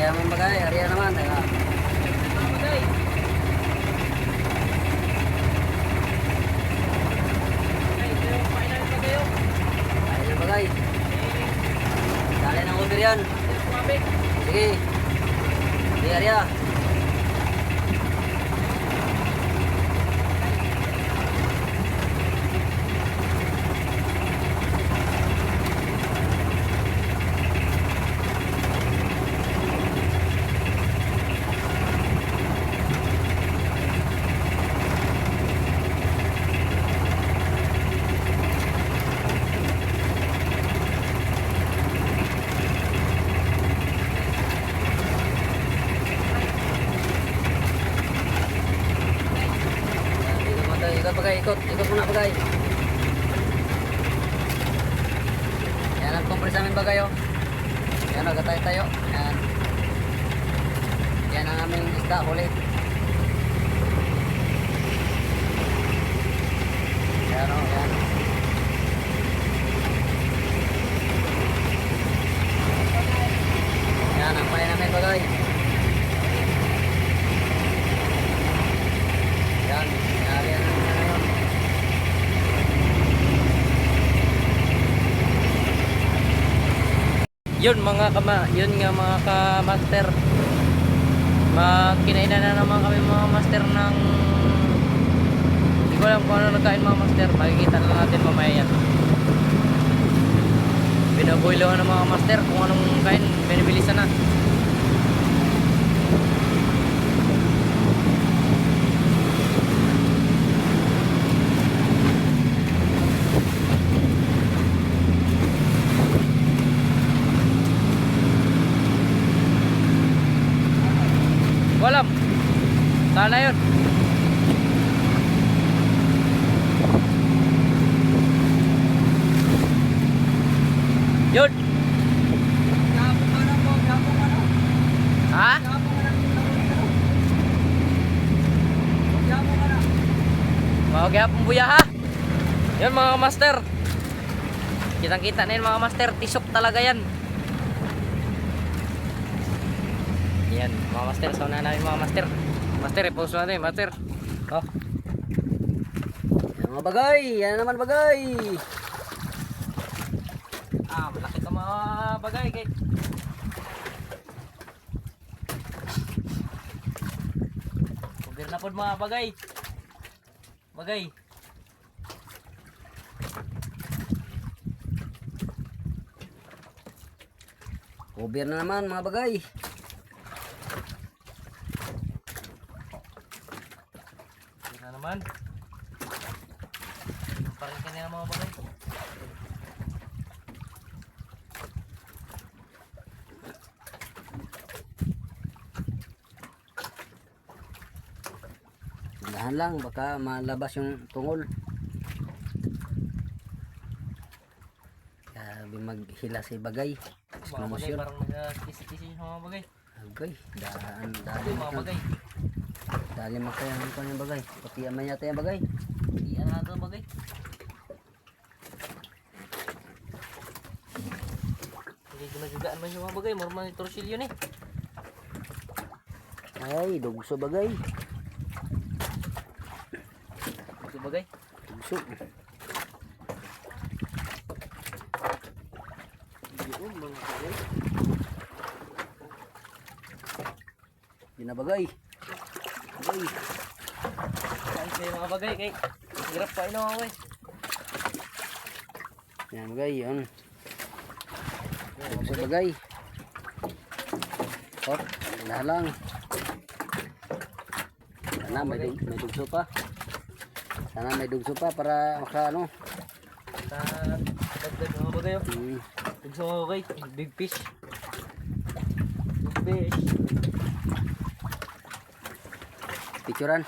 Area naman bagay, area naman. Teka. Bagay. Ayun bagay. Dali ng uber yan. Sige. Di area. Ikot bagay, ikot muna bagay. Yan ang compress namin bagay oh. Yan o, gatay tayo. Yan. Yan ang aming isda, huli. Yan o, yan. Yan ang pahay namin bagay. Yan, yan, yan. Yun nga mga ka-master. Kinainan na naman kami mga master ng hindi ko alam kung ano nagkain mga master. Makikita na natin mamaya yan. Binaboilohan ng mga master kung anong kain. Binibilisan na. Walam. Sana yun. Yun. Ha? Magyapong buya ha. Yun mga master. Kitang kita na yun mga master. Tisok talaga yan. Yan, mga master, sauna namin mga master. Master, i-post natin, master. Oh. Yan mga bagay, yan naman bagay. Malaki ka mga bagay kay. Kubir na po mga bagay. Bagay. Cover na naman mga bagay. Na naman. Yung pa rin kanina mga bagay. Dahan lang, baka malabas yung tungol. Sabi maghila si bagay. Mga bagay parang nag-kisi-kisi yung mga bagay. Bagay, dahan, Ito yung mga bagay. dali makayang ko yung bagay. Pati aman yata yung bagay. Iyan na ito bagay. Hindi ginagaan man yung mga bagay. Normal yung torsilyo ni. Ay, dugso bagay. Ito bagay. Dugso. Yun mga bagay. Binabagay. Bagay. Saan sa mga bagay kay hirap pa ino mga bagay. Yan bagay, yun. Dugso bagay. Hop, dahan lang. Sana may dugso pa. Sana may dugso pa para maka ano. Sa dagdag mga bagay. Dagdag sa mga bagay. Big fish. Big fish. Picturean.